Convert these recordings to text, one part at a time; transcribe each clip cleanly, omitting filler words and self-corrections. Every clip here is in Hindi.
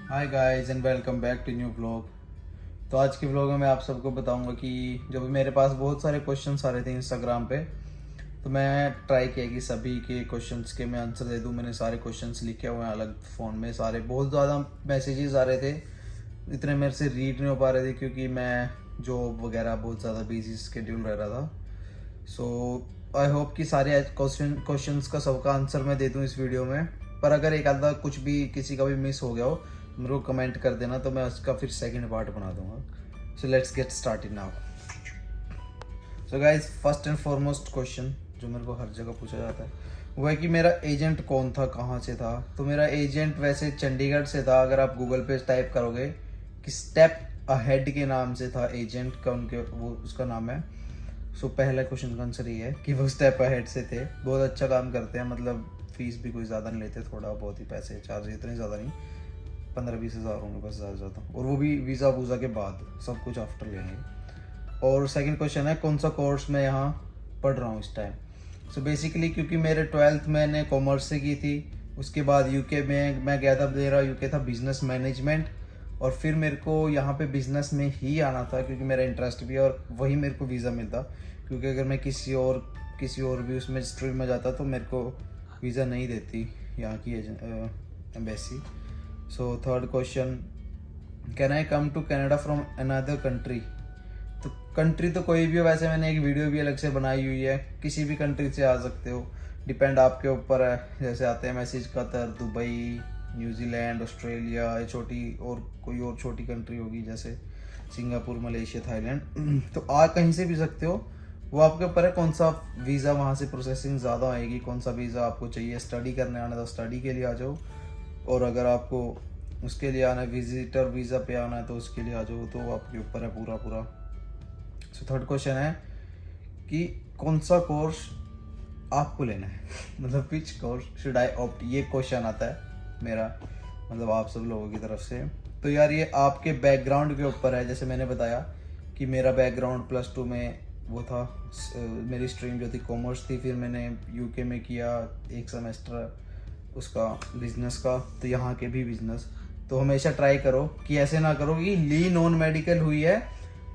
Hi guys and welcome back to new vlog. तो आज के व्लॉग में मैं आप सबको बताऊंगा कि जब मेरे पास बहुत सारे क्वेश्चंस आ रहे थे इंस्टाग्राम पे, तो मैं ट्राई किया कि सभी के क्वेश्चंस के मैं आंसर दे दूं। मैंने सारे क्वेश्चंस लिखे हुए हैं अलग फ़ोन में, सारे बहुत ज़्यादा मैसेजेस आ रहे थे, इतने मेरे से रीड नहीं हो पा रहे थे क्योंकि मैं जॉब वगैरह बहुत ज़्यादा बिजी स्केड्यूल रह रहा था। सो आई होप कि सारे क्वेश्चंस का सबका आंसर मैं दे दूं इस वीडियो में। पर अगर एक आधा कुछ भी किसी का भी मिस हो गया हो तो मेरे को कमेंट कर देना, तो मैं उसका फिर सेकंड पार्ट बना दूंगा। So let's get started now. So guys, first and foremost question जो मेरे को हर जगह पूछा जाता है वो है कि मेरा एजेंट कौन था, कहाँ से था। तो मेरा एजेंट वैसे चंडीगढ़ से था। अगर आप गूगल पे टाइप करोगे कि स्टेप अहेड के नाम से था एजेंट का, उनके वो उसका नाम है। सो पहला क्वेश्चन का आंसर ये है कि वो स्टेप अहेड से थे। बहुत अच्छा काम करते हैं, मतलब फीस भी कोई ज़्यादा नहीं लेते, थोड़ा बहुत ही पैसे चार्ज, इतने ज़्यादा नहीं, 15-20 हज़ार होंगे बस, ज़्यादा ज़्यादा, और वो भी वीज़ा वूज़ा के बाद, सब कुछ आफ्टर लेंगे। और सेकंड क्वेश्चन है कौन सा कोर्स मैं यहाँ पढ़ रहा हूँ इस टाइम। सो बेसिकली क्योंकि मेरे 12th मैंने कॉमर्स से की थी, उसके बाद यूके में मैं गया था, मेरा यूके था बिजनेस मैनेजमेंट, और फिर मेरे को यहाँ पे बिजनेस में ही आना था क्योंकि मेरा इंटरेस्ट भी है और वही मेरे को वीज़ा मिलता। क्योंकि अगर मैं किसी और भी उसमें स्ट्रीम में जाता तो मेरे को वीज़ा नहीं देती यहाँ की embassy. So third question, can I come to Canada from another country. तो कंट्री तो कोई भी हो, वैसे मैंने एक वीडियो भी अलग से बनाई हुई है, किसी भी कंट्री से आ सकते हो, डिपेंड आपके ऊपर है। जैसे आते हैं message Qatar, Dubai, New Zealand, Australia, या कोई और छोटी कंट्री होगी जैसे सिंगापुर, मलेशिया, थाईलैंड। तो आ कहीं से भी सकते हो, वो आपके ऊपर है कौन सा वीज़ा वहाँ से प्रोसेसिंग ज़्यादा आएगी, कौन सा वीज़ा आपको चाहिए। स्टडी करने आना तो स्टडी के लिए आ जाओ, और अगर आपको उसके लिए आना है, विजिटर वीज़ा पे आना है, तो उसके लिए आ जाओ। तो आपके ऊपर है पूरा पूरा। सो थर्ड क्वेश्चन है कि कौन सा कोर्स आपको लेना है मतलब which course should I opt, ये क्वेश्चन आता है मेरा, मतलब आप सब लोगों की तरफ से। तो यार ये आपके बैकग्राउंड के ऊपर है। जैसे मैंने बताया कि मेरा बैकग्राउंड +2 में वो था, मेरी स्ट्रीम जो थी कॉमर्स थी, फिर मैंने यूके में किया एक सेमेस्टर उसका बिजनेस का, तो यहाँ के भी बिजनेस। तो हमेशा ट्राई करो कि ऐसे ना करो कि ली नॉन मेडिकल हुई है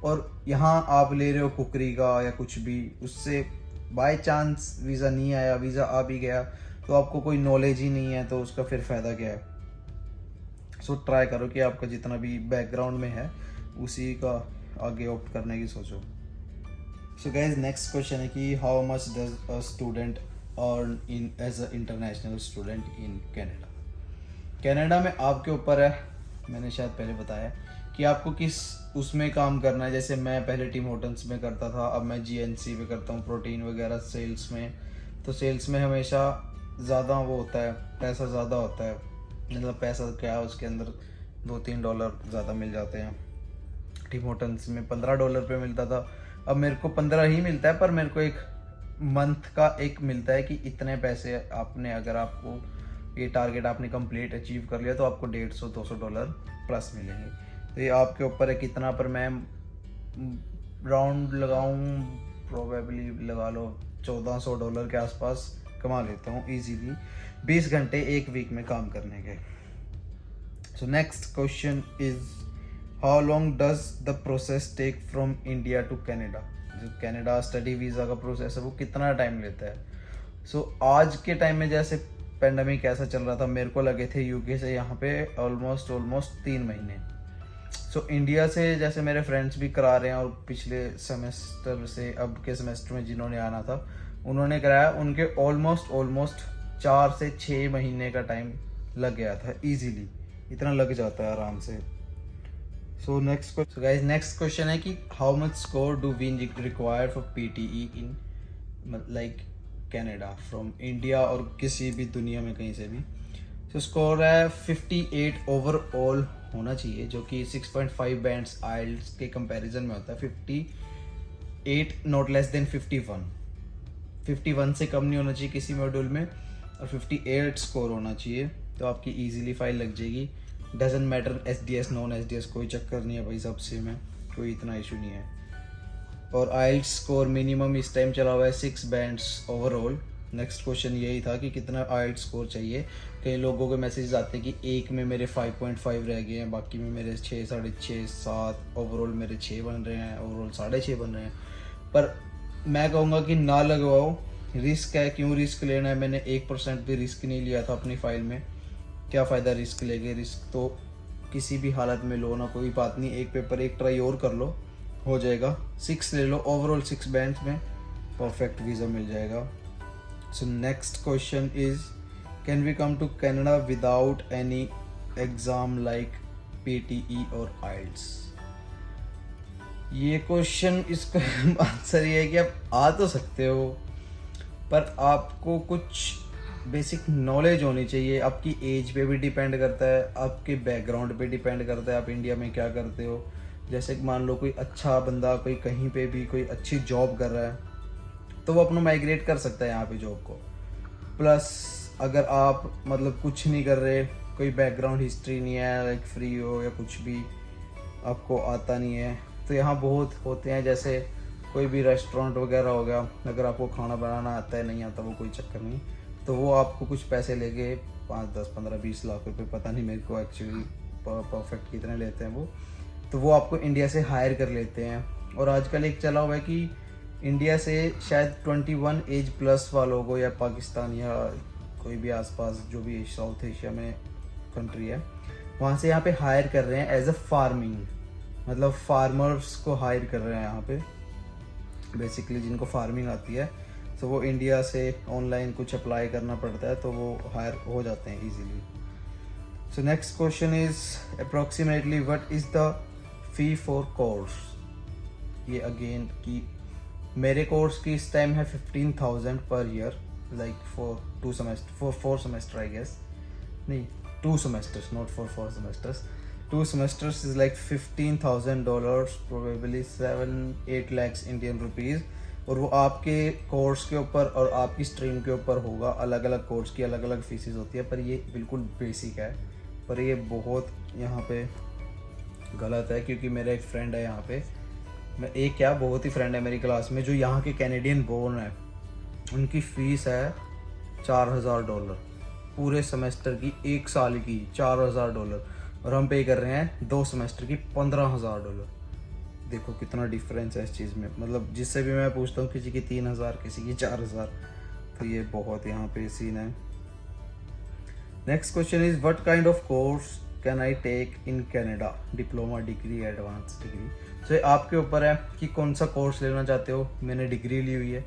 और यहाँ आप ले रहे हो कुकरी का या कुछ भी, उससे बाय चांस वीज़ा नहीं आया, वीज़ा आ भी गया तो आपको कोई नॉलेज ही नहीं है, तो उसका फिर फ़ायदा क्या है। सो ट्राई करो कि आपका जितना भी बैकग्राउंड में है उसी का आगे ऑप्ट करने की सोचो। सो गाइज, नेक्स्ट क्वेश्चन है कि how much does a student earn in as a international student in Canada. Canada में आपके ऊपर है, मैंने शायद पहले बताया कि आपको किस उसमें काम करना है। जैसे मैं पहले टीम होटल्स में करता था, अब मैं जीएनसी में करता हूँ, प्रोटीन वगैरह सेल्स में। तो सेल्स में हमेशा ज़्यादा वो होता है, पैसा ज़्यादा होता है, मतलब पैसा क्या है उसके अंदर, $2-3 ज़्यादा मिल जाते हैं। टीम होटल्स में $15 पे मिलता था, अब मेरे को 15 ही मिलता है, पर मेरे को एक मंथ का एक मिलता है कि इतने पैसे आपने, अगर आपको ये टारगेट आपने कंप्लीट अचीव कर लिया तो आपको $150-200 प्लस मिलेंगे। तो ये आपके ऊपर है कितना, पर मैं राउंड लगाऊं, प्रोबेबली लगा लो $1400 के आसपास कमा लेता हूँ इजीली, 20 घंटे एक वीक में काम करने के। So next question is how long does the process take from India to Canada. जो कनाडा स्टडी वीज़ा का प्रोसेस है वो कितना टाइम लेता है। सो आज के टाइम में जैसे पेंडेमिक ऐसा चल रहा था, मेरे को लगे थे यूके से यहाँ पे ऑलमोस्ट 3 महीने। सो इंडिया से जैसे मेरे फ्रेंड्स भी करा रहे हैं, और पिछले सेमेस्टर से अब के सेमेस्टर में जिन्होंने आना था उन्होंने कराया, उनके ऑलमोस्ट 4 से 6 महीने का टाइम लग गया था इजीली, इतना लग जाता है आराम से। सो नेक्स्ट क्वेश्चन है कि how much score do we required for PTE in like Canada from India और किसी भी दुनिया में कहीं से भी। तो स्कोर है 58 ओवरऑल होना चाहिए, जो कि 6.5 बैंड्स आइल्स के कंपैरिजन में होता है। 58 नॉट लेस देन 51 से कम नहीं होना चाहिए किसी मॉड्यूल में, और 58 स्कोर होना चाहिए, तो आपकी इजीली फाइल लग जाएगी। Doesn't matter SDS non SDS, कोई चक्कर नहीं है भाई, सब सेम है, कोई इतना इशू नहीं है। और आइल्स स्कोर मिनिमम इस टाइम चला हुआ है 6 बैंड्स ओवरऑल, नेक्स्ट क्वेश्चन यही था कि कितना आइल्स स्कोर चाहिए। कई लोगों के मैसेजेस आते हैं कि एक में मेरे 5.5 रह गए हैं, बाकी में मेरे 6, 6.5, 7, ओवरऑल मेरे 6 बन रहे हैं, ओवरऑल 6.5 बन रहे हैं। पर मैं कहूँगा कि ना लगवाओ, रिस्क है, क्यों रिस्क लेना है। मैंने 1% भी रिस्क नहीं लिया था अपनी फाइल में, क्या फ़ायदा रिस्क लेके। रिस्क तो किसी भी हालत में लो ना, कोई बात नहीं, एक पेपर एक ट्राई और कर लो, हो जाएगा। 6 ले लो, ओवरऑल 6 बैंड्स में परफेक्ट वीज़ा मिल जाएगा। So next question is, can we come to Canada without any exam like PTE और IELTS? ये क्वेश्चन, इसका आंसर ये है कि आप आ तो सकते हो, पर आपको कुछ बेसिक नॉलेज होनी चाहिए। आपकी एज पे भी डिपेंड करता है, आपके बैकग्राउंड पे डिपेंड करता है, आप इंडिया में क्या करते हो। जैसे कि मान लो कोई अच्छा बंदा कोई कहीं पे भी कोई अच्छी जॉब कर रहा है, तो वो अपना माइग्रेट कर सकता है यहाँ पे जॉब को। प्लस अगर आप मतलब कुछ नहीं कर रहे, कोई बैकग्राउंड हिस्ट्री नहीं है, लाइक फ्री हो या कुछ भी आपको आता नहीं है, तो यहाँ बहुत होते हैं। जैसे कोई भी रेस्टोरेंट वगैरह हो गया, अगर आपको खाना बनाना आता है, नहीं आता, वो कोई चक्कर नहीं, तो वो आपको कुछ पैसे लेके 5, 10, 15, 20 लाख रुपए, पता नहीं मेरे को एक्चुअली परफेक्ट कितने लेते हैं वो, तो वो आपको इंडिया से हायर कर लेते हैं। और आजकल एक चला हुआ है कि इंडिया से शायद 21 एज प्लस वालों को, या पाकिस्तान या कोई भी आसपास जो भी साउथ एशिया में कंट्री है, वहाँ से यहाँ पे हायर कर रहे हैं एज अ फार्मिंग, मतलब फार्मर्स को हायर कर रहे हैं यहाँ पे बेसिकली, जिनको फार्मिंग आती है। तो वो इंडिया से ऑनलाइन कुछ अप्लाई करना पड़ता है, तो वो हायर हो जाते हैं easily. So next question is, approximately what is the fee for course? ये अगेन कि मेरे कोर्स की इस टाइम है 15,000 per year, like for 2 semester, for 4 semester I guess, नहीं 2 semesters, not for 4 semesters. 2 semesters is like $15,000, probably 7-8 lakhs Indian rupees. और वो आपके कोर्स के ऊपर और आपकी स्ट्रीम के ऊपर होगा, अलग अलग कोर्स की अलग अलग फीसेस होती है, पर ये बिल्कुल बेसिक है। पर ये बहुत यहाँ पे गलत है, क्योंकि मेरा एक फ्रेंड है यहाँ पे, मैं एक क्या बहुत ही फ्रेंड है मेरी क्लास में जो यहाँ के कैनेडियन बोर्न है, उनकी फ़ीस है $4,000 पूरे सेमेस्टर की, 1 साल की $4,000, और हम पे कर रहे हैं 2 सेमेस्टर की $15,000। देखो कितना डिफरेंस है इस चीज़ में। मतलब जिससे भी मैं पूछता हूँ, किसी की 3,000, किसी की 4,000, तो ये बहुत यहाँ पे सीन है। Next question is, what kind of course can I take in Canada? Diploma, degree, advance degree? So आपके ऊपर है कि कौन सा कोर्स लेना चाहते हो। मैंने डिग्री ली हुई है,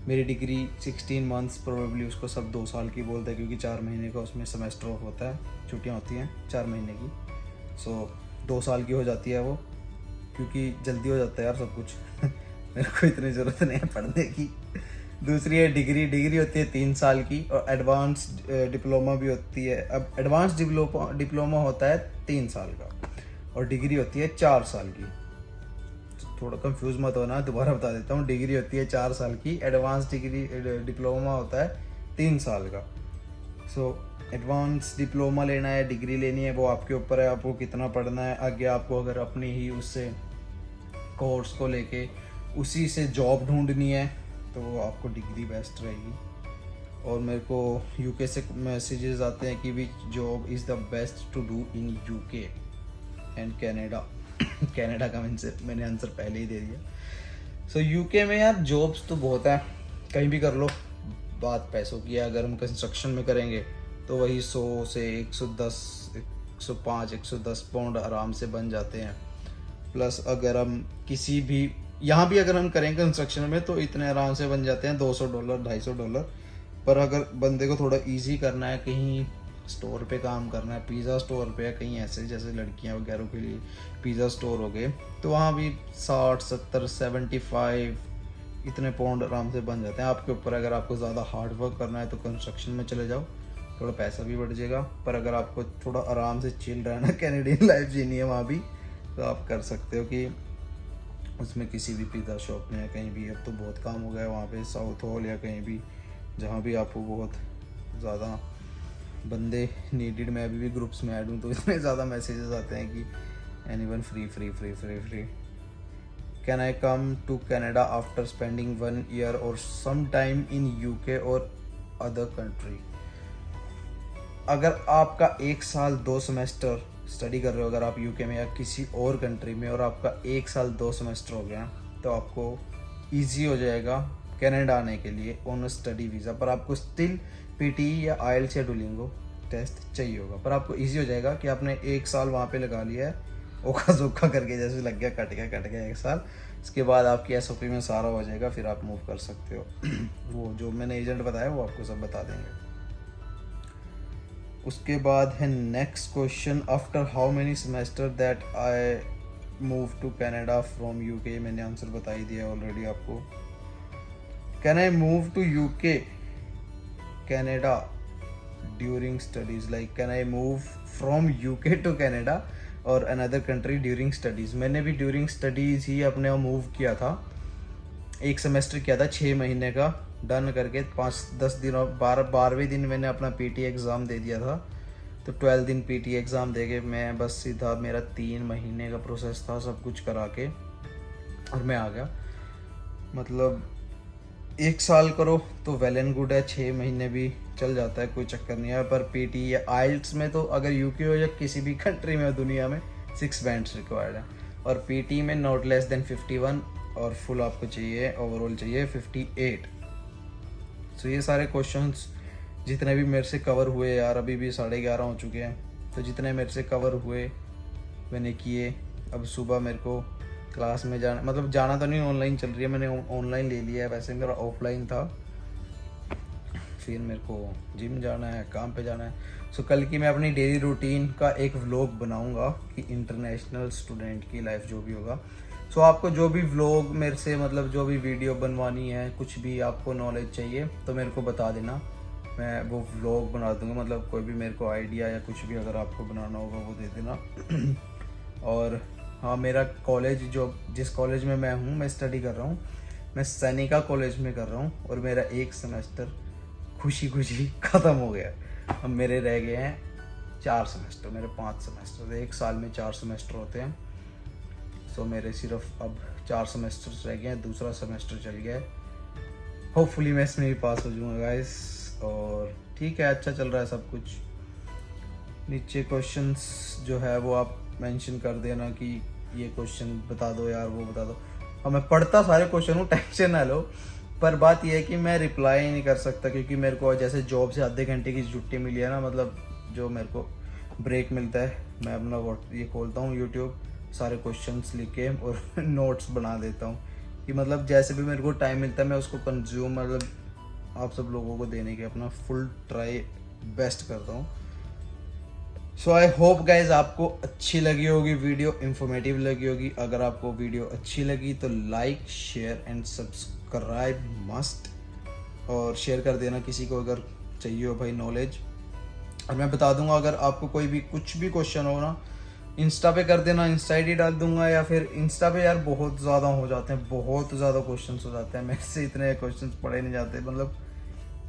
मेरी डिग्री 16 मंथ्स, प्रोबेबली उसको सब 2 साल की बोलते हैं, क्योंकि 4 महीने का उसमें सेमेस्टर ऑफ होता है, छुट्टियाँ होती हैं 4 महीने की। सो 2 साल की हो जाती है वो, क्योंकि जल्दी हो जाता है यार सब कुछ मेरे को इतनी ज़रूरत नहीं है पढ़ने की। दूसरी है डिग्री, डिग्री होती है 3 साल की, और एडवांस डिप्लोमा भी होती है। अब एडवांस डिप्लोमा होता है 3 साल का, और डिग्री होती है 4 साल की। थोड़ा कंफ्यूज मत होना, दोबारा बता देता हूँ। डिग्री होती है 4 साल की, एडवांस डिग्री डिप्लोमा होता है 3 साल का। सो एडवांस डिप्लोमा लेना है, डिग्री लेनी है, वो आपके ऊपर है, आपको कितना पढ़ना है। आगे आपको अगर अपनी ही उससे कोर्स को लेके उसी से जॉब ढूंढनी है, तो आपको डिग्री बेस्ट रहेगी। और मेरे को यूके से मैसेजेस आते हैं कि which job is the best to do in UK and Canada. Canada का मैंने आंसर पहले ही दे दिया। सो यूके में यार जॉब्स तो बहुत है, कहीं भी कर लो। बात पैसों की है, अगर हम कंस्ट्रक्शन में करेंगे तो वही 100 से 110, 105, 110 पाउंड आराम से बन जाते हैं। प्लस अगर हम किसी भी यहाँ भी अगर हम करें कंस्ट्रक्शन में, तो इतने आराम से बन जाते हैं $200, $250। पर अगर बंदे को थोड़ा इजी करना है, कहीं स्टोर पे काम करना है, पिज़्ज़ा स्टोर पे, या कहीं ऐसे जैसे लड़कियां वगैरह के लिए पिज़्ज़ा स्टोर हो गए, तो वहाँ भी 60, 70, 75 इतने पाउंड आराम से बन जाते हैं। आपके ऊपर, अगर आपको ज़्यादा हार्ड वर्क करना है तो कंस्ट्रक्शन में चले जाओ, थोड़ा पैसा भी बढ़ जाएगा। पर अगर आपको थोड़ा आराम से चिल रहना, कैनेडियन लाइफ जीनी है वहाँ भी, तो आप कर सकते हो कि उसमें किसी भी पिज़्ज़ा शॉप में या कहीं भी। अब तो बहुत काम हो गया है वहाँ पे, साउथ हॉल या कहीं भी, जहाँ भी आपको बहुत ज़्यादा बंदे नीडेड। मैं अभी भी ग्रुप्स में ऐड हूँ, तो इतने ज़्यादा मैसेजेस आते हैं कि anyone free free free free free. Can I come to Canada after spending 1 year और सम टाइम इन यूके और अदर कंट्री। अगर आपका 1 साल 2 सेमेस्टर स्टडी कर रहे हो अगर आप यूके में या किसी और कंट्री में, और आपका 1 साल 2 सेमेस्टर हो गया, तो आपको ईजी हो जाएगा कनाडा आने के लिए ऑन स्टडी वीज़ा। पर आपको स्टिल पीटी या आइल्स या डुलिंगो टेस्ट चाहिए होगा, पर आपको ईजी हो जाएगा कि आपने 1 साल वहाँ पे लगा लिया है, ओखा जोखा करके जैसे लग गया, कट गया 1 साल। इसके बाद आपकी एसओपी में सारा हो जाएगा, फिर आप मूव कर सकते हो। वो जो मैंने एजेंट बताया वो आपको सब बता देंगे। उसके बाद है next question, after how many semester that I move to Canada from UK. मैंने आंसर बता ही दिया ऑलरेडी आपको। Can I move to UK Canada during studies, like can I move from UK to Canada और अनदर कंट्री ड्यूरिंग स्टडीज़। मैंने भी ड्यूरिंग स्टडीज़ ही अपने मूव किया था, 1 सेमेस्टर किया था 6 महीने का, डन करके 5-10 दिन और 12वें दिन मैंने अपना पीटी एग्ज़ाम दे दिया था। तो 12 दिन पीटी एग्ज़ाम दे के मैं बस सीधा, मेरा 3 महीने का प्रोसेस था सब कुछ करा के, और मैं आ गया। मतलब 1 साल करो तो वेल एंड गुड है, 6 महीने भी चल जाता है, कोई चक्कर नहीं है। पर पीटी या आइल्स में तो अगर यूके हो या किसी भी कंट्री में हो दुनिया में 6 बैंड्स रिक्वायर्ड है, और पीटी में नॉट लेस देन 51, और फुल आपको चाहिए, ओवरऑल चाहिए 58। सो ये सारे क्वेश्चंस जितने भी मेरे से कवर हुए यार, अभी भी 11:30 हो चुके हैं, तो जितने मेरे से कवर हुए मैंने किए। अब सुबह मेरे को क्लास में जाना, मतलब जाना तो नहीं, ऑनलाइन चल रही है, मैंने ऑनलाइन ले लिया है, वैसे मेरा ऑफलाइन था। फिर मेरे को जिम जाना है, काम पे जाना है। सो कल की मैं अपनी डेली रूटीन का एक व्लॉग बनाऊंगा कि इंटरनेशनल स्टूडेंट की लाइफ जो भी होगा। सो आपको जो भी व्लॉग मेरे से, मतलब जो भी वीडियो बनवानी है, कुछ भी आपको नॉलेज चाहिए तो मेरे को बता देना, मैं वो व्लॉग बना दूंगा। मतलब कोई भी मेरे को आइडिया या कुछ भी अगर आपको बनाना होगा वो दे देना। और हाँ, मेरा कॉलेज, जो जिस कॉलेज में मैं हूँ, मैं स्टडी कर रहा हूँ, मैं सैनिका कॉलेज में कर रहा हूँ, और मेरा 1 सेमेस्टर खुशी ख़त्म हो गया। अब मेरे रह गए हैं 4 सेमेस्टर, मेरे 5 सेमेस्टर, 1 साल में 4 सेमेस्टर होते हैं। सो मेरे सिर्फ अब 4 सेमेस्टर्स रह गए हैं, दूसरा सेमेस्टर चल गया है। होपफुली मैं इसमें भी पास हो जाऊँगा गाइस, और ठीक है, अच्छा चल रहा है सब कुछ। नीचे क्वेश्चंस जो है वो आप मेंशन कर देना कि ये क्वेश्चन बता दो यार, वो बता दो। और मैं पढ़ता सारे क्वेश्चन हूँ, टेंशन ना लो, पर बात यह है कि मैं रिप्लाई नहीं कर सकता, क्योंकि मेरे को जैसे जॉब से आधे घंटे की छुट्टी मिली है ना, मतलब जो मेरे को ब्रेक मिलता है, मैं अपना ये खोलता हूँ यूट्यूब, सारे क्वेश्चंस लिख के और नोट्स बना देता हूँ, कि मतलब जैसे भी मेरे को टाइम मिलता है मैं उसको कंज्यूम, मतलब आप सब लोगों को देने के अपना फुल ट्राई बेस्ट करता हूँ। सो आई होप गाइज आपको अच्छी लगी होगी वीडियो, इंफॉर्मेटिव लगी होगी। अगर आपको वीडियो अच्छी लगी तो like, share and subscribe must, और शेयर कर देना किसी को अगर चाहिए हो भाई नॉलेज। और मैं बता दूंगा अगर आपको कोई भी कुछ भी क्वेश्चन हो ना, इंस्टा पे कर देना, इंस्टा ID डाल दूंगा, या फिर इंस्टा पे यार बहुत ज़्यादा हो जाते हैं, बहुत ज़्यादा क्वेश्चन हो जाते हैं, मेरे से इतने क्वेश्चन पढ़े नहीं जाते। मतलब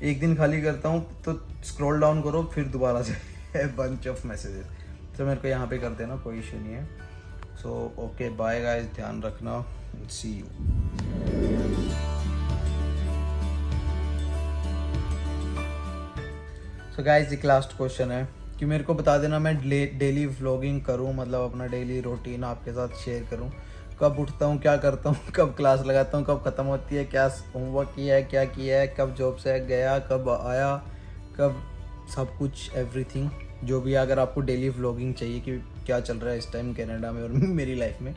एक दिन खाली करता हूँ तो स्क्रॉल डाउन करो, फिर दोबारा से बंच ऑफ मैसेजेस, तो मेरे को यहाँ पे कर देना, कोई इशू नहीं है। सो ओके, बाय गाइस, ध्यान रखना, सी यू। सो गाइस, एक लास्ट क्वेश्चन है कि मेरे को बता देना, मैं डेली व्लॉगिंग करूँ, मतलब अपना डेली रूटीन आपके साथ शेयर करूँ, कब उठता हूँ, क्या करता हूँ, कब क्लास लगाता हूँ, कब ख़त्म होती है, क्या होमवर्क किया है, क्या किया है, कब जॉब से गया, कब आया, कब सब कुछ, एवरीथिंग जो भी। अगर आपको डेली व्लॉगिंग चाहिए कि क्या चल रहा है इस टाइम कनाडा में और मेरी लाइफ में,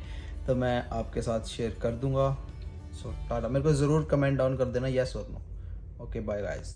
तो मैं आपके साथ शेयर कर दूंगा। सो टाटा, मेरे को ज़रूर कमेंट डाउन कर देना, यस और नो। Okay, bye guys.